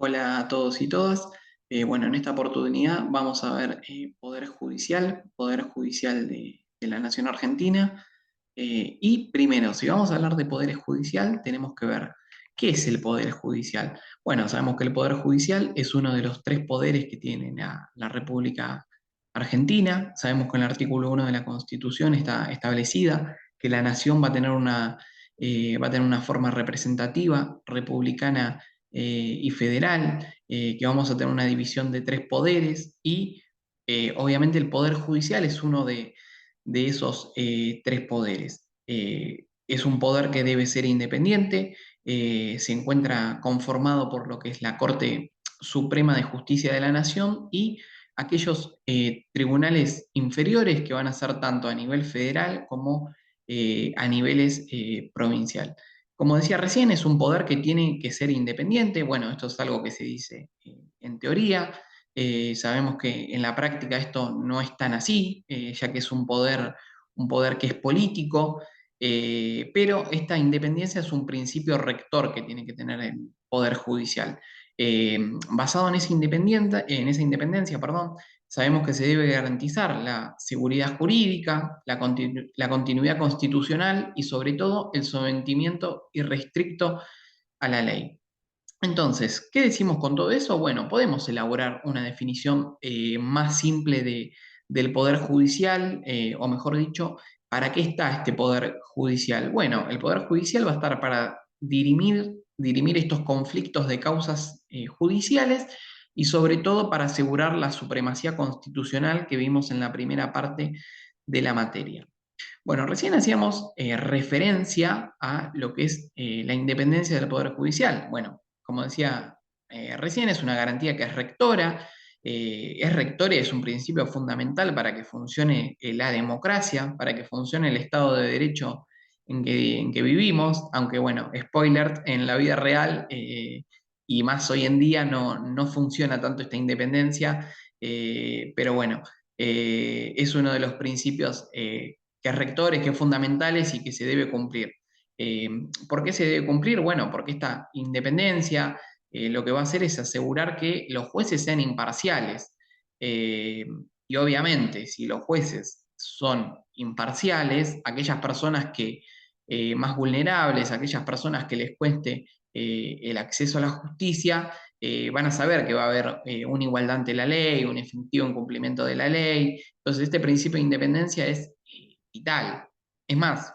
Hola a todos y todas. Bueno, en esta oportunidad vamos a ver Poder Judicial de la Nación Argentina. Y primero, si vamos a hablar de Poder Judicial, tenemos que ver qué es el Poder Judicial. Bueno, sabemos que el Poder Judicial es uno de los tres poderes que tiene la República Argentina. Sabemos que en el artículo 1 de la Constitución está establecida que la nación va a tener una forma representativa, republicana y federal, que vamos a tener una división de tres poderes y obviamente el Poder Judicial es uno de esos tres poderes. Es un poder que debe ser independiente, se encuentra conformado por lo que es la Corte Suprema de Justicia de la Nación y aquellos tribunales inferiores que van a ser tanto a nivel federal como a niveles provincial. Como decía recién, es un poder que tiene que ser independiente. Bueno, esto es algo que se dice en teoría. Sabemos que en la práctica esto no es tan así, ya que es un poder que es político, pero esta independencia es un principio rector que tiene que tener el Poder Judicial. Eh, Basado en esa independencia, perdón, sabemos que se debe garantizar la seguridad jurídica, la continuidad constitucional y sobre todo el sometimiento irrestricto a la ley. Entonces, ¿qué decimos con todo eso? Bueno, podemos elaborar una definición más simple del Poder Judicial, o mejor dicho, ¿para qué está este Poder Judicial? Bueno, el Poder Judicial va a estar para dirimir estos conflictos de causas judiciales y sobre todo para asegurar la supremacía constitucional que vimos en la primera parte de la materia. Bueno, recién hacíamos referencia a lo que es la independencia del Poder Judicial. Bueno, como decía recién, es una garantía que es rectora y es un principio fundamental para que funcione la democracia, para que funcione el Estado de Derecho en que vivimos, aunque bueno, spoiler, en la vida real y más hoy en día no funciona tanto esta independencia, pero bueno, es uno de los principios que es rectores, que es fundamentales y que se debe cumplir. Eh, ¿Por qué se debe cumplir? Bueno, porque esta independencia lo que va a hacer es asegurar que los jueces sean imparciales. Eh, y obviamente, si los jueces son imparciales, aquellas personas que más vulnerables, aquellas personas que les cueste el acceso a la justicia, van a saber que va a haber una igualdad ante la ley, un efectivo incumplimiento de la ley. Entonces, este principio de independencia es vital. Es más,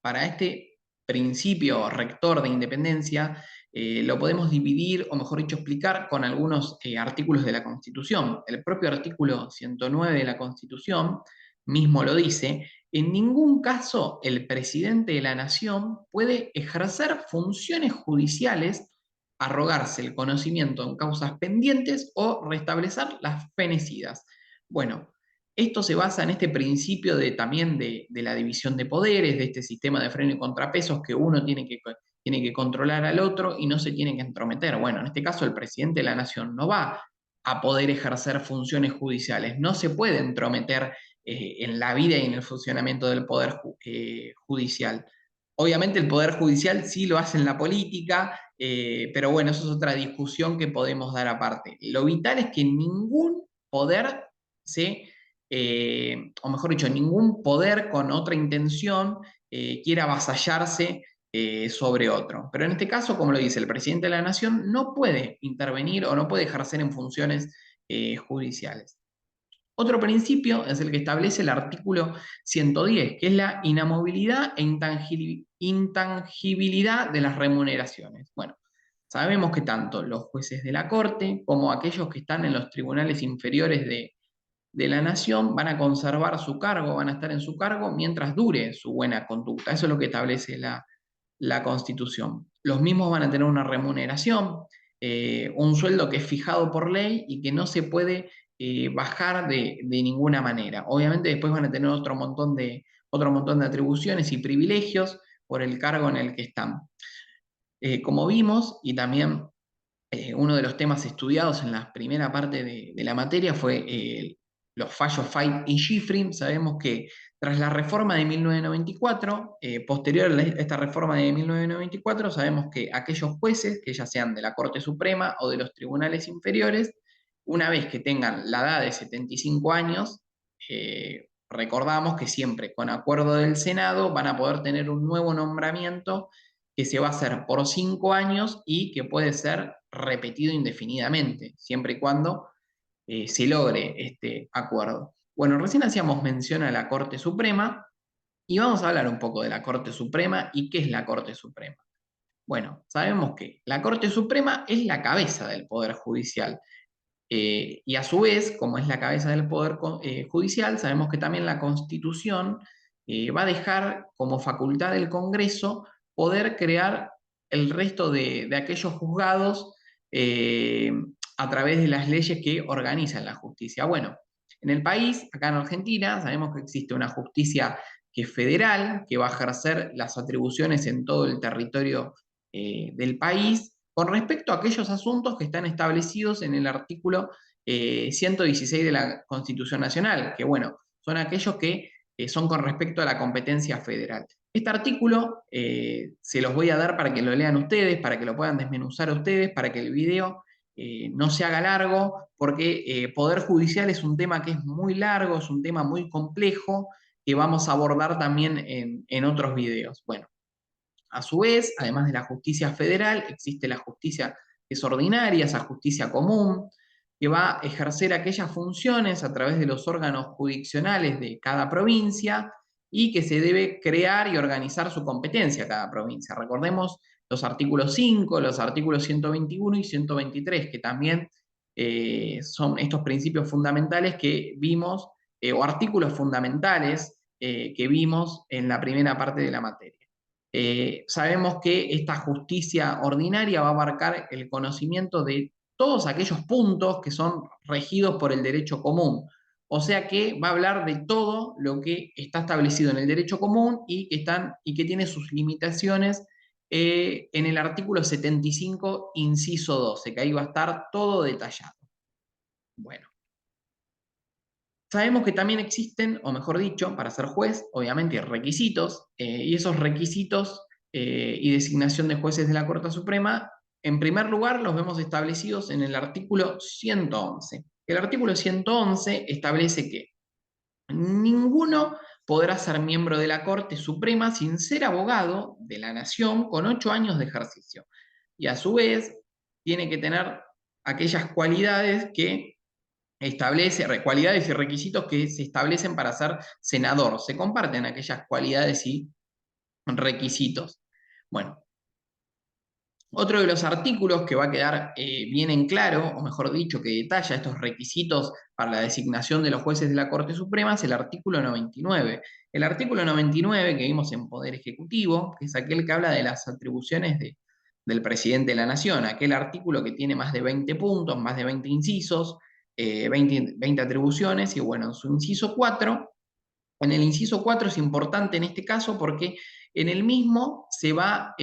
para este principio rector de independencia, lo podemos dividir, o mejor dicho, explicar con algunos artículos de la Constitución. El propio artículo 109 de la Constitución mismo lo dice, en ningún caso el presidente de la nación puede ejercer funciones judiciales, arrogarse el conocimiento en causas pendientes o restablecer las fenecidas. Bueno, esto se basa en este principio también de la división de poderes, de este sistema de freno y contrapesos que uno tiene que controlar al otro y no se tiene que entrometer. Bueno, en este caso el presidente de la nación no va a poder ejercer funciones judiciales, no se puede entrometer en la vida y en el funcionamiento del judicial. Obviamente el poder judicial sí lo hace en la política, pero bueno, eso es otra discusión que podemos dar aparte. Lo vital es que ningún poder o mejor dicho, ningún poder con otra intención quiera avasallarse sobre otro. Pero en este caso, como lo dice el presidente de la Nación, no puede intervenir o no puede ejercer en funciones judiciales. Otro principio es el que establece el artículo 110, que es la inamovilidad e intangibilidad de las remuneraciones. Bueno, sabemos que tanto los jueces de la Corte como aquellos que están en los tribunales inferiores de la nación van a conservar su cargo, van a estar en su cargo mientras dure su buena conducta. Eso es lo que establece la Constitución. Los mismos van a tener una remuneración, un sueldo que es fijado por ley y que no se puede bajar de ninguna manera. Obviamente después van a tener otro montón de atribuciones y privilegios por el cargo en el que están. Como vimos, y también uno de los temas estudiados en la primera parte de la materia fue los fallos Fait y Schifrin, sabemos que tras la reforma de 1994, posterior a esta reforma de 1994, sabemos que aquellos jueces, que ya sean de la Corte Suprema o de los tribunales inferiores, una vez que tengan la edad de 75 años, recordamos que siempre con acuerdo del Senado van a poder tener un nuevo nombramiento que se va a hacer por 5 años y que puede ser repetido indefinidamente, siempre y cuando se logre este acuerdo. Bueno, recién hacíamos mención a la Corte Suprema y vamos a hablar un poco de la Corte Suprema y qué es la Corte Suprema. Bueno, sabemos que la Corte Suprema es la cabeza del Poder Judicial. Y a su vez, como es la cabeza del Poder Judicial, sabemos que también la Constitución va a dejar como facultad del Congreso poder crear el resto de aquellos juzgados eh, a través de las leyes que organizan la justicia. Bueno, en el país, acá en Argentina, sabemos que existe una justicia que es federal, que va a ejercer las atribuciones en todo el territorio del país con respecto a aquellos asuntos que están establecidos en el artículo 116 de la Constitución Nacional, que bueno, son aquellos que son con respecto a la competencia federal. Este artículo se los voy a dar para que lo lean ustedes, para que lo puedan desmenuzar ustedes, para que el video no se haga largo, porque Poder Judicial es un tema que es muy largo, es un tema muy complejo, que vamos a abordar también en otros videos. Bueno, a su vez, además de la justicia federal, existe la justicia que es ordinaria, esa justicia común, que va a ejercer aquellas funciones a través de los órganos jurisdiccionales de cada provincia y que se debe crear y organizar su competencia a cada provincia. Recordemos los artículos 5, los artículos 121 y 123, que también son estos principios fundamentales que vimos, o artículos fundamentales que vimos en la primera parte de la materia. Sabemos que esta justicia ordinaria va a abarcar el conocimiento de todos aquellos puntos que son regidos por el derecho común. O sea que va a hablar de todo lo que está establecido en el derecho común y que tiene sus limitaciones en el artículo 75, inciso 12, que ahí va a estar todo detallado. Bueno. Sabemos que también existen, o mejor dicho, para ser juez, obviamente, requisitos, y esos requisitos y designación de jueces de la Corte Suprema, en primer lugar, los vemos establecidos en el artículo 111. El artículo 111 establece que ninguno podrá ser miembro de la Corte Suprema sin ser abogado de la Nación con 8 años de ejercicio. Y a su vez, tiene que tener aquellas cualidades que establece cualidades y requisitos que se establecen para ser senador. Se comparten aquellas cualidades y requisitos. Bueno, otro de los artículos que va a quedar bien en claro, o mejor dicho, que detalla estos requisitos para la designación de los jueces de la Corte Suprema es el artículo 99. El artículo 99 que vimos en Poder Ejecutivo, que es aquel que habla de las atribuciones del presidente de la Nación, aquel artículo que tiene más de 20 puntos, más de 20 incisos, 20 atribuciones, y bueno, en su inciso 4, en el inciso 4 es importante en este caso porque en el mismo se va,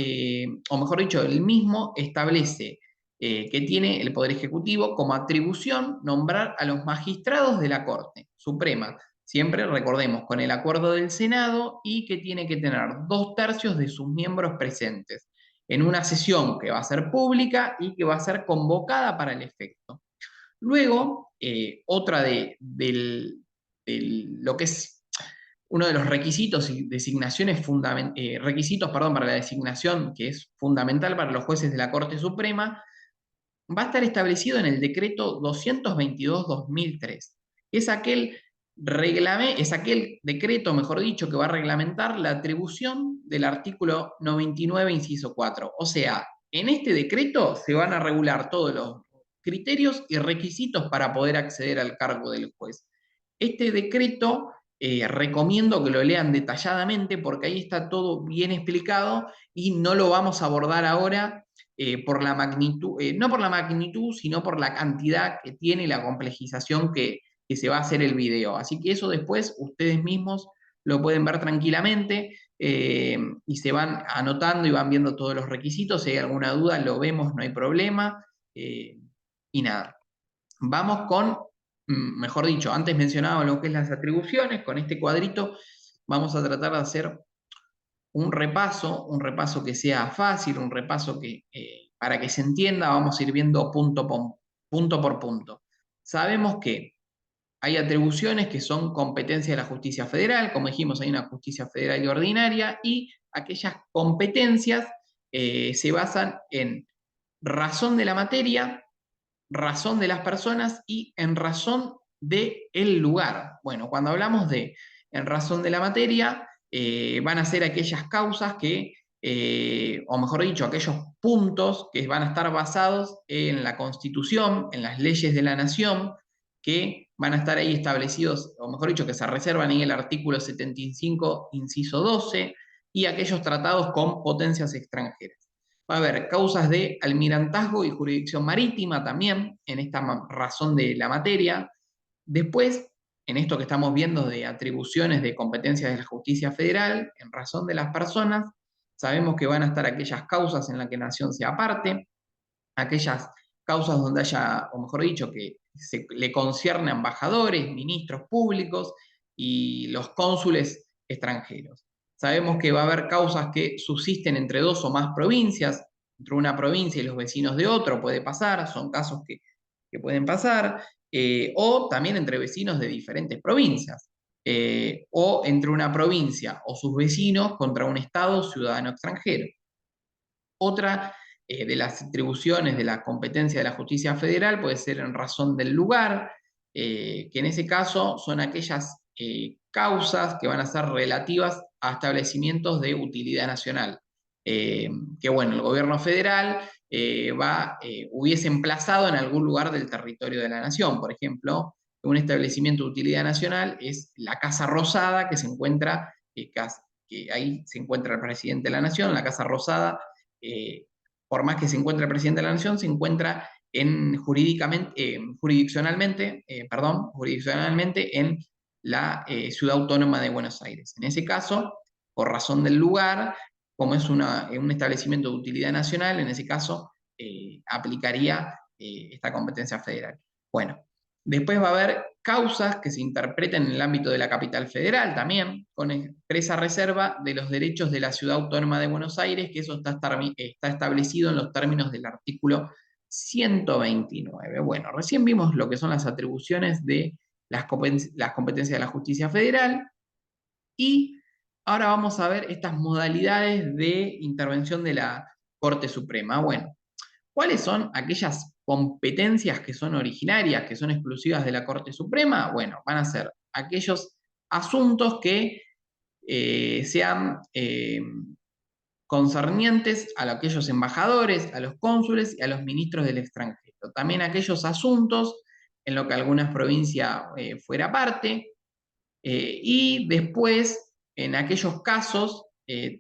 o mejor dicho, el mismo establece que tiene el Poder Ejecutivo como atribución nombrar a los magistrados de la Corte Suprema. Siempre recordemos, con el acuerdo del Senado y que tiene que tener 2/3 de sus miembros presentes en una sesión que va a ser pública y que va a ser convocada para el efecto. Luego, otra lo que es uno de los requisitos y designaciones requisitos, perdón, para la designación que es fundamental para los jueces de la Corte Suprema, va a estar establecido en el decreto 222/2003. Es aquel decreto, mejor dicho, que va a reglamentar la atribución del artículo 99, inciso 4. O sea, en este decreto se van a regular todos los criterios y requisitos para poder acceder al cargo del juez. Este decreto recomiendo que lo lean detalladamente porque ahí está todo bien explicado y no lo vamos a abordar ahora por la magnitud, no por la magnitud, sino por la cantidad que tiene y la complejización que se va a hacer el video. Así que eso después ustedes mismos lo pueden ver tranquilamente y se van anotando y van viendo todos los requisitos. Si hay alguna duda, lo vemos, no hay problema. Y nada, vamos con mejor dicho, antes mencionaba lo que es las atribuciones, con este cuadrito vamos a tratar de hacer un repaso que sea fácil, un repaso que para que se entienda vamos a ir viendo punto por punto. Sabemos que hay atribuciones que son competencia de la justicia federal, como dijimos, hay una justicia federal y ordinaria, y aquellas competencias se basan en razón de la materia, razón de las personas y en razón del lugar. Bueno, cuando hablamos de en razón de la materia, van a ser aquellas causas que, o mejor dicho, aquellos puntos que van a estar basados en la Constitución, en las leyes de la nación, que van a estar ahí establecidos, o mejor dicho, que se reservan en el artículo 75, inciso 12, y aquellos tratados con potencias extranjeras. Va a haber causas de almirantazgo y jurisdicción marítima también, en esta razón de la materia. Después, en esto que estamos viendo de atribuciones de competencias de la justicia federal, en razón de las personas, sabemos que van a estar aquellas causas en las que nación sea parte, aquellas causas donde haya, o mejor dicho, que se le concierne a embajadores, ministros públicos y los cónsules extranjeros. Sabemos que va a haber causas que subsisten entre dos o más provincias, entre una provincia y los vecinos de otro puede pasar, son casos que pueden pasar, o también entre vecinos de diferentes provincias, o entre una provincia o sus vecinos contra un Estado ciudadano extranjero. Otra de las atribuciones de la competencia de la justicia federal puede ser en razón del lugar, que en ese caso son aquellas causas que van a ser relativas a establecimientos de utilidad nacional. Que bueno, el gobierno federal hubiese emplazado en algún lugar del territorio de la nación. Por ejemplo, un establecimiento de utilidad nacional es la Casa Rosada, que se encuentra, que ahí se encuentra el presidente de la nación, la Casa Rosada, por más que se encuentre el presidente de la nación, se encuentra jurisdiccionalmente en la ciudad autónoma de Buenos Aires. En ese caso, por razón del lugar, como es un establecimiento de utilidad nacional, en ese caso aplicaría esta competencia federal. Bueno, después va a haber causas que se interpreten en el ámbito de la capital federal también, con expresa reserva de los derechos de la Ciudad Autónoma de Buenos Aires, que eso está establecido en los términos del artículo 129. Bueno, recién vimos lo que son las atribuciones de las competencias de la justicia federal y ahora vamos a ver estas modalidades de intervención de la Corte Suprema. Bueno, ¿cuáles son aquellas competencias que son originarias, que son exclusivas de la Corte Suprema? Bueno, van a ser aquellos asuntos que sean concernientes a aquellos embajadores, a los cónsules y a los ministros del extranjero. También aquellos asuntos en los que alguna provincia fuera parte. Y después, en aquellos casos,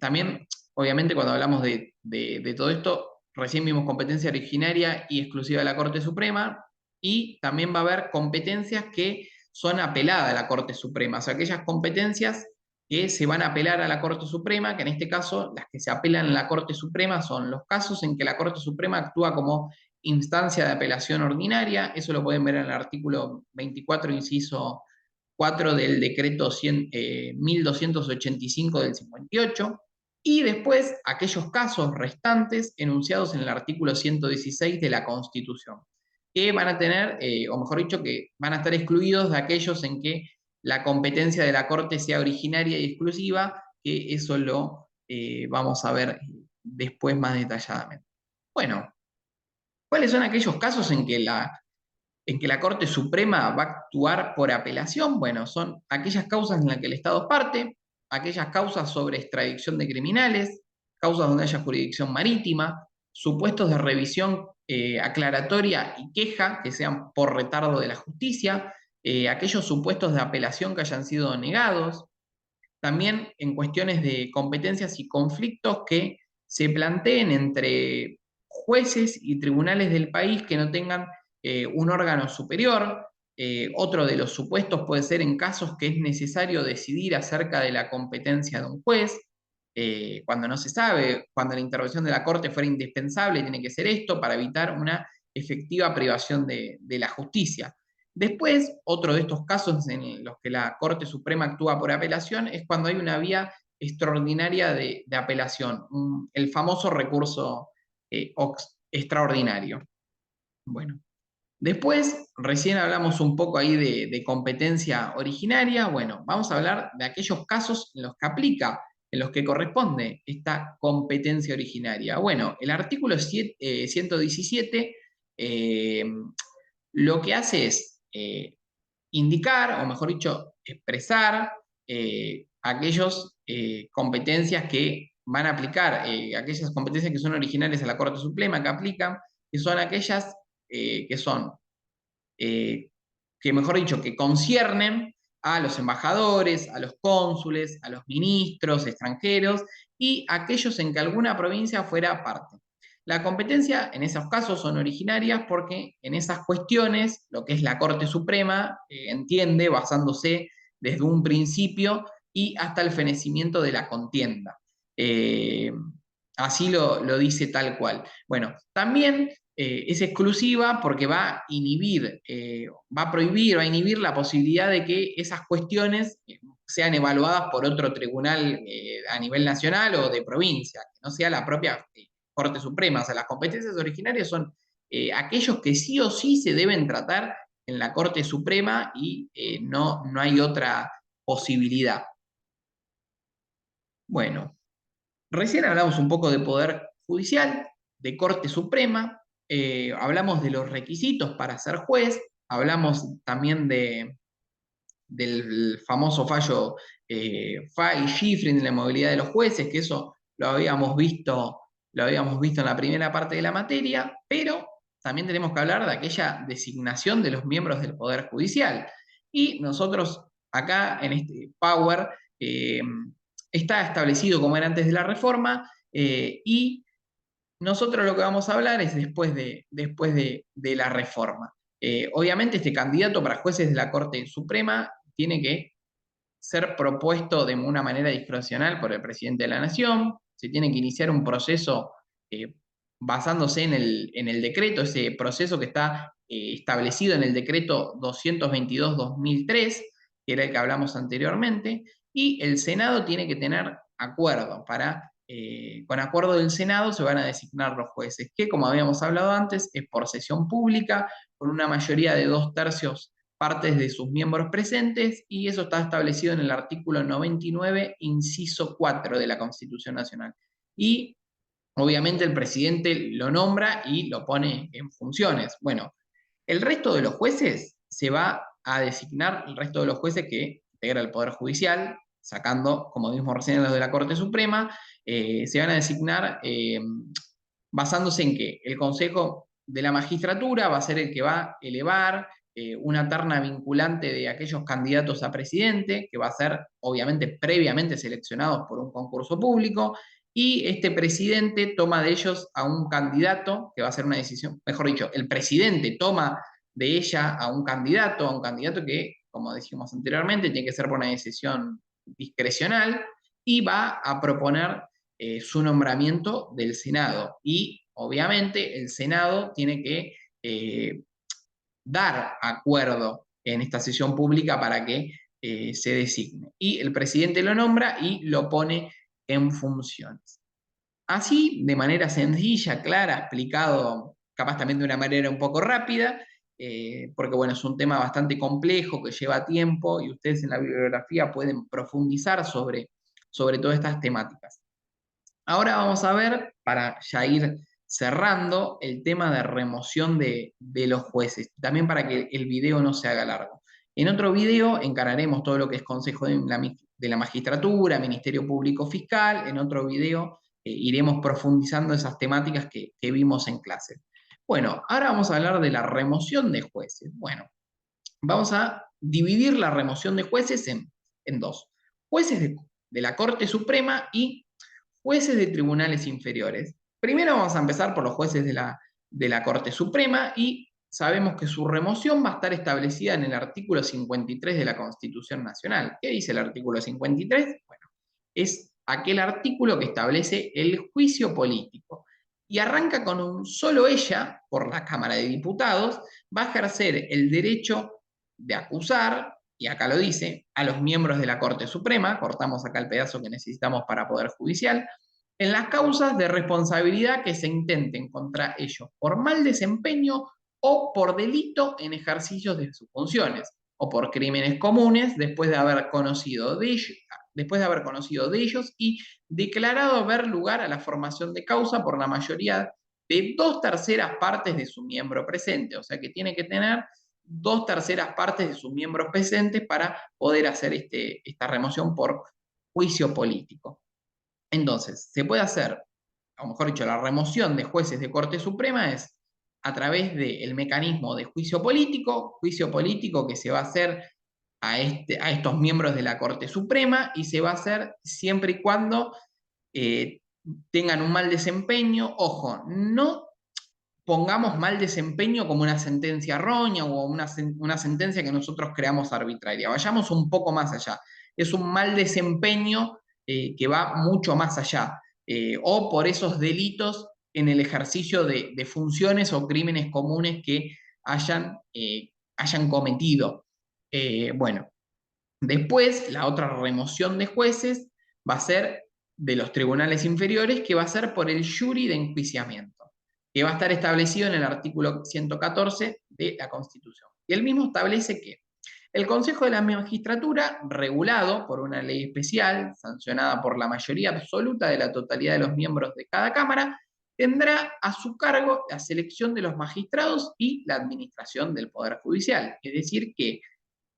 también, obviamente, cuando hablamos de todo esto, recién vimos competencia originaria y exclusiva de la Corte Suprema, y también va a haber competencias que son apeladas a la Corte Suprema, o sea, aquellas competencias que se van a apelar a la Corte Suprema, que en este caso las que se apelan a la Corte Suprema son los casos en que la Corte Suprema actúa como instancia de apelación ordinaria, eso lo pueden ver en el artículo 24, inciso 4 del decreto 1285 del 58, y después aquellos casos restantes enunciados en el artículo 116 de la Constitución, que van a tener, o mejor dicho, que van a estar excluidos de aquellos en que la competencia de la Corte sea originaria y exclusiva, que eso lo vamos a ver después más detalladamente. Bueno, ¿cuáles son aquellos casos en que la Corte Suprema va a actuar por apelación? Bueno, son aquellas causas en las que el Estado es parte, aquellas causas sobre extradición de criminales, causas donde haya jurisdicción marítima, supuestos de revisión aclaratoria y queja que sean por retardo de la justicia, aquellos supuestos de apelación que hayan sido negados, también en cuestiones de competencias y conflictos que se planteen entre jueces y tribunales del país que no tengan un órgano superior. Otro de los supuestos puede ser en casos que es necesario decidir acerca de la competencia de un juez, cuando no se sabe, cuando la intervención de la Corte fuera indispensable, tiene que ser esto para evitar una efectiva privación de la justicia. Después, otro de estos casos en los que la Corte Suprema actúa por apelación es cuando hay una vía extraordinaria de apelación, el famoso recurso extraordinario. Bueno, después, recién hablamos un poco ahí de competencia originaria. Bueno, vamos a hablar de aquellos casos en los que aplica, en los que corresponde esta competencia originaria. Bueno, el artículo 117 eh, lo que hace es indicar, o mejor dicho, expresar aquellas competencias que van a aplicar, aquellas competencias que son originales a la Corte Suprema, que aplican, que son aquellas que son eh, que mejor dicho, que conciernen a los embajadores, a los cónsules, a los ministros extranjeros y aquellos en que alguna provincia fuera parte. La competencia en esos casos son originarias porque en esas cuestiones lo que es la Corte Suprema entiende basándose desde un principio y hasta el fenecimiento de la contienda. Eh, Así lo dice tal cual. Bueno, también es exclusiva porque va a inhibir, va a prohibir, va a inhibir la posibilidad de que esas cuestiones sean evaluadas por otro tribunal a nivel nacional o de provincia, que no sea la propia Corte Suprema. O sea, las competencias originarias son aquellos que sí o sí se deben tratar en la Corte Suprema y no hay otra posibilidad. Bueno, recién hablamos un poco de poder judicial, de Corte Suprema, hablamos de los requisitos para ser juez, hablamos también del famoso fallo Fay-Schifrin de la movilidad de los jueces, que eso lo habíamos visto en la primera parte de la materia, pero también tenemos que hablar de aquella designación de los miembros del Poder Judicial. Y nosotros acá en este Power está establecido como era antes de la reforma y nosotros lo que vamos a hablar es después de la reforma. Obviamente este candidato para jueces de la Corte Suprema tiene que ser propuesto de una manera discrecional por el presidente de la Nación, se tiene que iniciar un proceso eh, basándose en el decreto, ese proceso que está establecido en el decreto 222-2003, que era el que hablamos anteriormente, y el Senado tiene que tener acuerdo con acuerdo del Senado se van a designar los jueces, que como habíamos hablado antes, es por sesión pública, con una mayoría de 2/3 partes de sus miembros presentes, y eso está establecido en el artículo 99, inciso 4 de la Constitución Nacional. Y obviamente el presidente lo nombra y lo pone en funciones. Bueno, el resto de los jueces se va a designar, el resto de los jueces que integra el Poder Judicial, sacando, como vimos recién, los de la Corte Suprema, se van a designar basándose en que el Consejo de la Magistratura va a ser el que va a elevar una terna vinculante de aquellos candidatos a presidente, que va a ser obviamente previamente seleccionados por un concurso público, y este presidente toma de ellos a un candidato, que va a ser una decisión, mejor dicho, el presidente toma de ella a un candidato que, como dijimos anteriormente, tiene que ser por una decisión discrecional, y va a proponer su nombramiento del Senado. Y obviamente el Senado tiene que dar acuerdo en esta sesión pública para que se designe. Y el presidente lo nombra y lo pone en funciones. Así, de manera sencilla, clara, explicado capaz también de una manera un poco rápida, porque bueno, es un tema bastante complejo que lleva tiempo y ustedes en la bibliografía pueden profundizar sobre todas estas temáticas. Ahora vamos a ver, para ya ir cerrando, el tema de remoción de los jueces, también para que el video no se haga largo. En otro video encararemos todo lo que es Consejo de la Magistratura, Ministerio Público Fiscal. En otro video iremos profundizando esas temáticas que vimos en clase. Bueno, ahora vamos a hablar de la remoción de jueces. Bueno, vamos a dividir la remoción de jueces en dos. Jueces de la Corte Suprema y jueces de tribunales inferiores. Primero vamos a empezar por los jueces de la Corte Suprema y sabemos que su remoción va a estar establecida en el artículo 53 de la Constitución Nacional. ¿Qué dice el artículo 53? Bueno, es aquel artículo que establece el juicio político y arranca con un solo ella, por la Cámara de Diputados, va a ejercer el derecho de acusar, y acá lo dice, a los miembros de la Corte Suprema, cortamos acá el pedazo que necesitamos para Poder Judicial, en las causas de responsabilidad que se intenten contra ellos por mal desempeño o por delito en ejercicios de sus funciones, o por crímenes comunes después de haber conocido de ellos y declarado haber lugar a la formación de causa por la mayoría de 2/3 partes de su miembro presente. O sea que tiene que tener 2/3 partes de sus miembros presentes para poder hacer esta remoción por juicio político. Entonces, se puede hacer, o mejor dicho, la remoción de jueces de Corte Suprema es a través del mecanismo de juicio político que se va a hacer a estos miembros de la Corte Suprema, y se va a hacer siempre y cuando eh, tengan un mal desempeño. Ojo, no pongamos mal desempeño como una sentencia errónea o una sentencia que nosotros creamos arbitraria. Vayamos un poco más allá. Es un mal desempeño que va mucho más allá. O por esos delitos en el ejercicio de funciones o crímenes comunes que hayan cometido. Bueno, después, la otra remoción de jueces va a ser de los tribunales inferiores, que va a ser por el jury de enjuiciamiento, que va a estar establecido en el artículo 114 de la Constitución. Y el mismo establece que el Consejo de la Magistratura, regulado por una ley especial, sancionada por la mayoría absoluta de la totalidad de los miembros de cada Cámara, tendrá a su cargo la selección de los magistrados y la administración del Poder Judicial. Es decir, que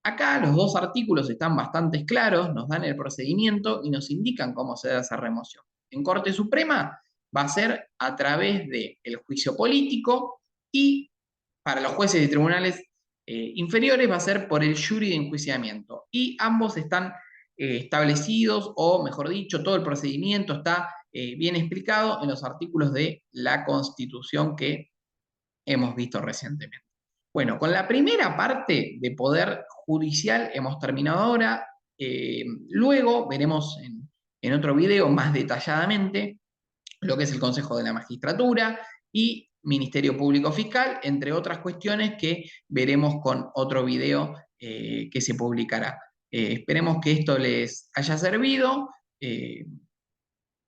acá los dos artículos están bastante claros, nos dan el procedimiento y nos indican cómo se da esa remoción. En Corte Suprema va a ser a través del juicio político, y para los jueces de tribunales inferiores va a ser por el jury de enjuiciamiento. Y ambos están establecidos, o mejor dicho, todo el procedimiento está bien explicado en los artículos de la Constitución que hemos visto recientemente. Bueno, con la primera parte de Poder Judicial hemos terminado ahora. Luego veremos en otro video más detalladamente lo que es el Consejo de la Magistratura y Ministerio Público Fiscal, entre otras cuestiones que veremos con otro video que se publicará. Esperemos que esto les haya servido.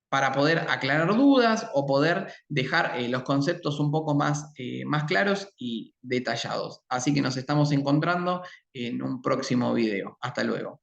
Para poder aclarar dudas o poder dejar los conceptos un poco más claros y detallados. Así que nos estamos encontrando en un próximo video. Hasta luego.